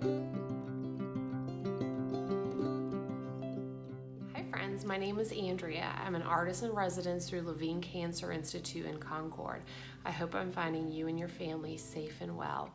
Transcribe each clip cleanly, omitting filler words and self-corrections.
Hi friends, my name is Andrea. I'm an artist in residence through Levine Cancer Institute in Concord. I hope I'm finding you and your family safe and well.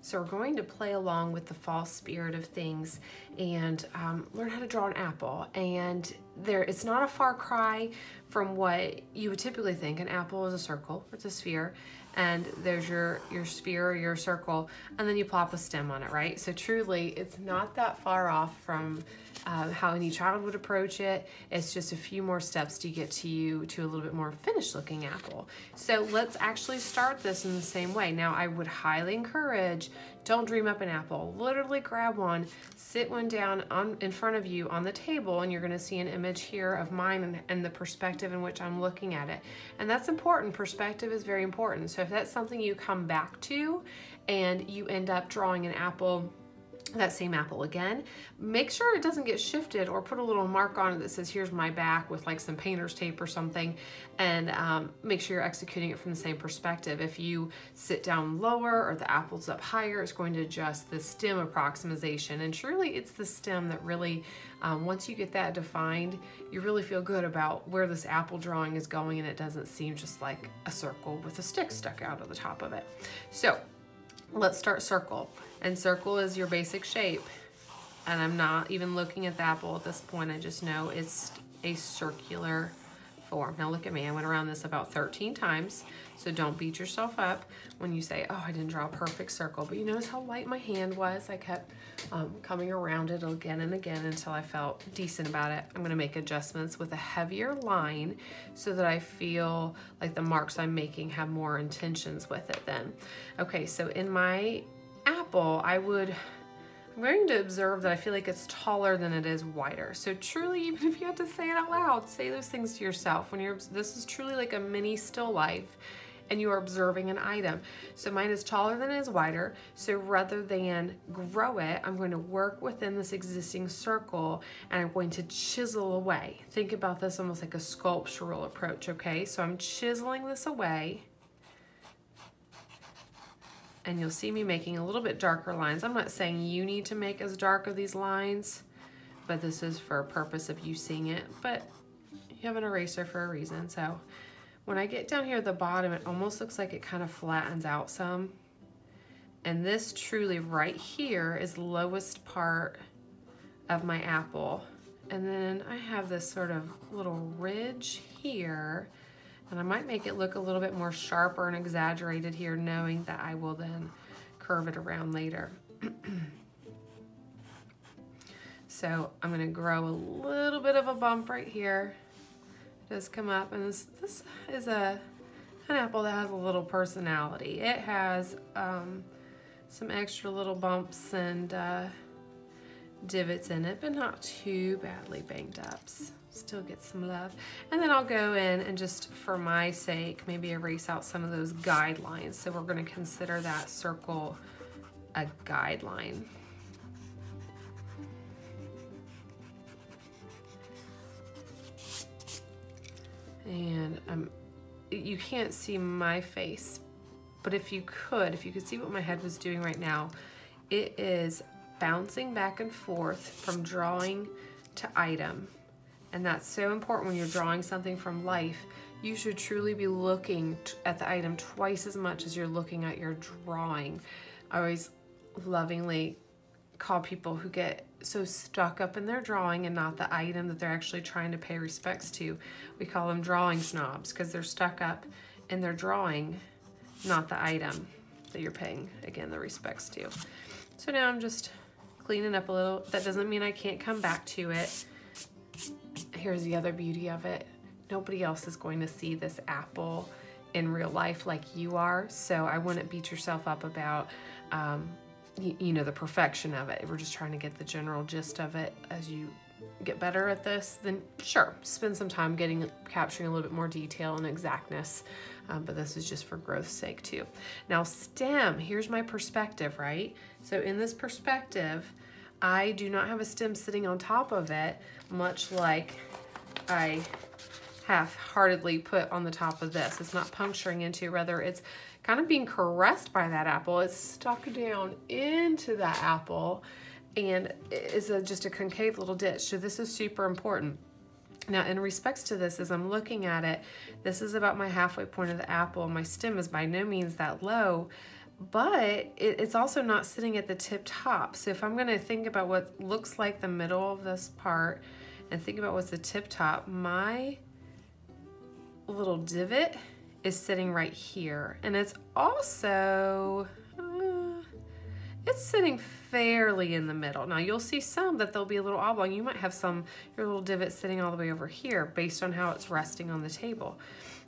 So we're going to play along with the fall spirit of things and learn how to draw an apple. And it's not a far cry from what you would typically think. An apple is a circle, it's a sphere, and there's your sphere or your circle, and then you plop a stem on it, right? So truly, it's not that far off from how any child would approach it. It's just a few more steps to get to a little bit more finished looking apple. So let's actually start this in the same way. Now I would highly encourage, don't dream up an apple. Literally grab one, sit one down in front of you on the table, and you're gonna see an image here of mine and the perspective in which I'm looking at it. And that's important. Perspective is very important. So if that's something you come back to and you end up drawing an apple, that same apple again, make sure it doesn't get shifted, or put a little mark on it that says here's my back with like some painter's tape or something, and make sure you're executing it from the same perspective. If you sit down lower or the apple's up higher, it's going to adjust the stem approximation. And truly it's the stem that really, once you get that defined, you really feel good about where this apple drawing is going, and it doesn't seem just like a circle with a stick stuck out of the top of it. So let's start circle. And circle is your basic shape. And I'm not even looking at the apple at this point. I just know it's a circular form. Now look at me. I went around this about 13 times. So don't beat yourself up when you say, oh, I didn't draw a perfect circle. But you notice how light my hand was. I kept coming around it again and again until I felt decent about it. I'm gonna make adjustments with a heavier line so that I feel like the marks I'm making have more intentions with it then. Okay, so in my apple, I'm going to observe that I feel like it's taller than it is wider. So truly, even if you have to say it out loud, say those things to yourself. This is truly like a mini still life, and you are observing an item. So mine is taller than it is wider. So rather than grow it, I'm going to work within this existing circle, and I'm going to chisel away. Think about this almost like a sculptural approach, okay? So I'm chiseling this away. And you'll see me making a little bit darker lines. I'm not saying you need to make as dark of these lines, but this is for a purpose of you seeing it. But you have an eraser for a reason. So when I get down here at the bottom, it almost looks like it kind of flattens out some. And this truly right here is the lowest part of my apple. And then I have this sort of little ridge here. And I might make it look a little bit more sharper and exaggerated here, knowing that I will then curve it around later. So I'm gonna grow a little bit of a bump right here. It does come up, and this is an apple that has a little personality. It has some extra little bumps and divots in it, but not too badly banged up. Still get some love. And then I'll go in and just for my sake, maybe erase out some of those guidelines. So we're gonna consider that circle a guideline. And you can't see my face, but if you could see what my head was doing right now, it is bouncing back and forth from drawing to item. And that's so important when you're drawing something from life. You should truly be looking at the item twice as much as you're looking at your drawing. I always lovingly call people who get so stuck up in their drawing and not the item that they're actually trying to pay respects to. We call them drawing snobs because they're stuck up in their drawing, not the item that you're paying, again, the respects to. So now I'm just cleaning up a little. That doesn't mean I can't come back to it. Here's the other beauty of it. Nobody else is going to see this apple in real life like you are, so I wouldn't beat yourself up about you know, the perfection of it. We're just trying to get the general gist of it. As you get better at this, then sure, spend some time capturing a little bit more detail and exactness, but this is just for growth's sake too. Now stem, here's my perspective, right? So in this perspective, I do not have a stem sitting on top of it, much like I half-heartedly put on the top of this. It's not puncturing into, rather it's kind of being caressed by that apple. It's stuck down into that apple and is just a concave little ditch. So this is super important. Now, in respects to this, as I'm looking at it, this is about my halfway point of the apple. My stem is by no means that low, but it's also not sitting at the tip top. So if I'm gonna think about what looks like the middle of this part and think about what's the tip top, my little divot is sitting right here. And it's also, it's sitting fairly in the middle. Now you'll see some that they'll be a little oblong. You might have your little divot sitting all the way over here based on how it's resting on the table.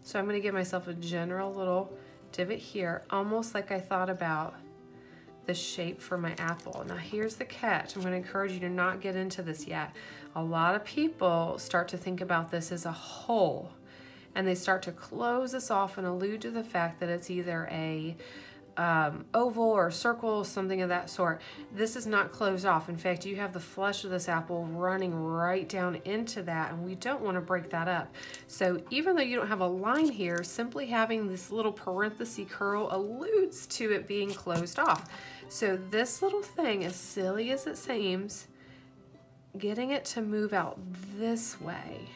So I'm gonna give myself a general little divot here, almost like I thought about the shape for my apple. Now here's the catch. I'm gonna encourage you to not get into this yet. A lot of people start to think about this as a whole, and they start to close this off and allude to the fact that it's either a oval or circle, something of that sort. This is not closed off. In fact, you have the flesh of this apple running right down into that, and we don't want to break that up. So even though you don't have a line here, simply having this little parenthesis curl alludes to it being closed off. So this little thing, as silly as it seems, getting it to move out this way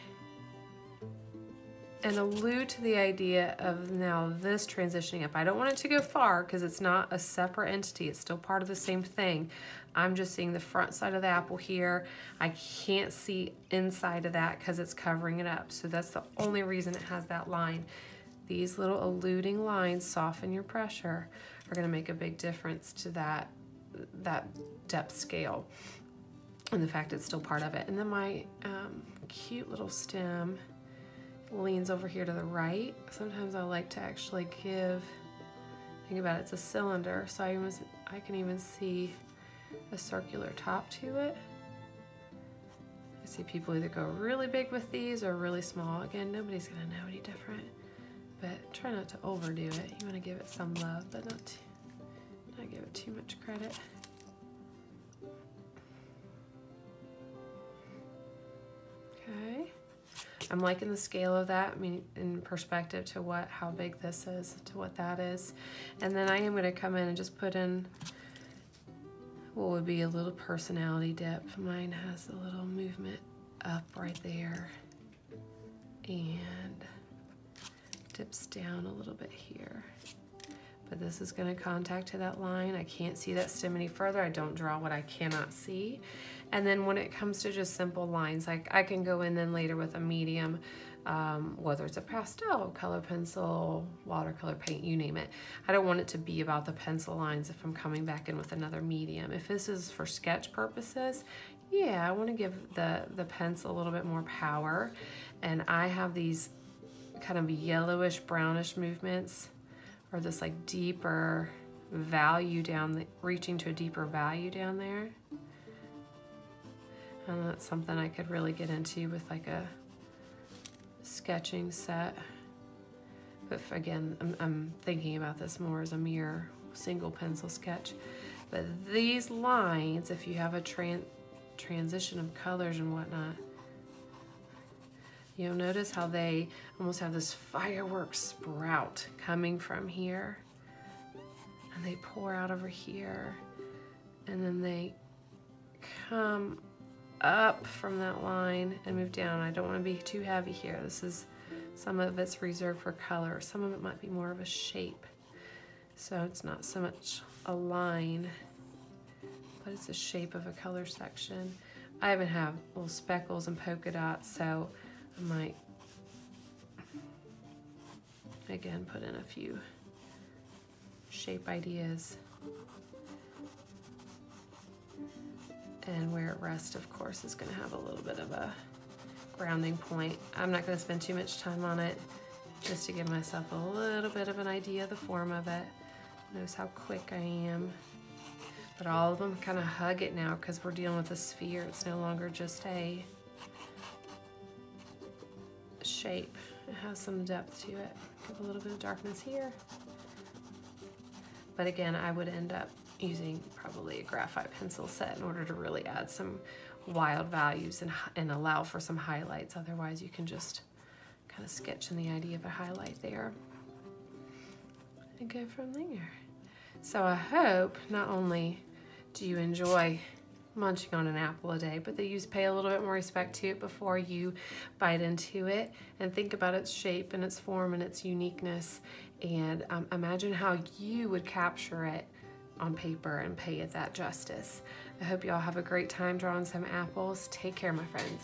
and allude to the idea of now this transitioning up. I don't want it to go far because it's not a separate entity. It's still part of the same thing. I'm just seeing the front side of the apple here. I can't see inside of that because it's covering it up. So that's the only reason it has that line. These little alluding lines, soften your pressure, are gonna make a big difference to that depth scale and the fact it's still part of it. And then my cute little stem leans over here to the right. Sometimes I like to actually think about it, it's a cylinder, so I can even see a circular top to it. I see people either go really big with these or really small. Again, nobody's gonna know any different, but try not to overdo it. You wanna give it some love, but not give it too much credit. Okay. I'm liking the scale of that, I mean, in perspective to how big this is, to what that is. And then I am gonna come in and just put in what would be a little personality dip. Mine has a little movement up right there and dips down a little bit here. But this is gonna contact to that line. I can't see that stem any further. I don't draw what I cannot see. And then when it comes to just simple lines, I can go in then later with a medium, whether it's a pastel, color pencil, watercolor paint, you name it. I don't want it to be about the pencil lines if I'm coming back in with another medium. If this is for sketch purposes, yeah, I want to give the pencil a little bit more power. And I have these kind of yellowish, brownish movements, or this like deeper value reaching to a deeper value down there. And that's something I could really get into with like a sketching set. But again, I'm thinking about this more as a mere single pencil sketch. But these lines, if you have a transition of colors and whatnot, you'll notice how they almost have this fireworks sprout coming from here. And they pour out over here. And then they come up from that line and move down. I don't want to be too heavy here. Some of it's reserved for color. Some of it might be more of a shape. So it's not so much a line, but it's a shape of a color section. I even have little speckles and polka dots, so I might, again, put in a few shape ideas. And where it rests, of course, is going to have a little bit of a grounding point. I'm not going to spend too much time on it, just to give myself a little bit of an idea of the form of it. Notice how quick I am. But all of them kind of hug it now because we're dealing with a sphere. It's no longer just a shape. It has some depth to it. Give a little bit of darkness here. But again, I would end up using probably a graphite pencil set in order to really add some wild values and allow for some highlights. Otherwise, you can just kind of sketch in the idea of a highlight there. and go from there. So I hope not only do you enjoy munching on an apple a day, but that you pay a little bit more respect to it before you bite into it, and think about its shape and its form and its uniqueness, and imagine how you would capture it on paper and pay it that justice. I hope you all have a great time drawing some apples. Take care, my friends.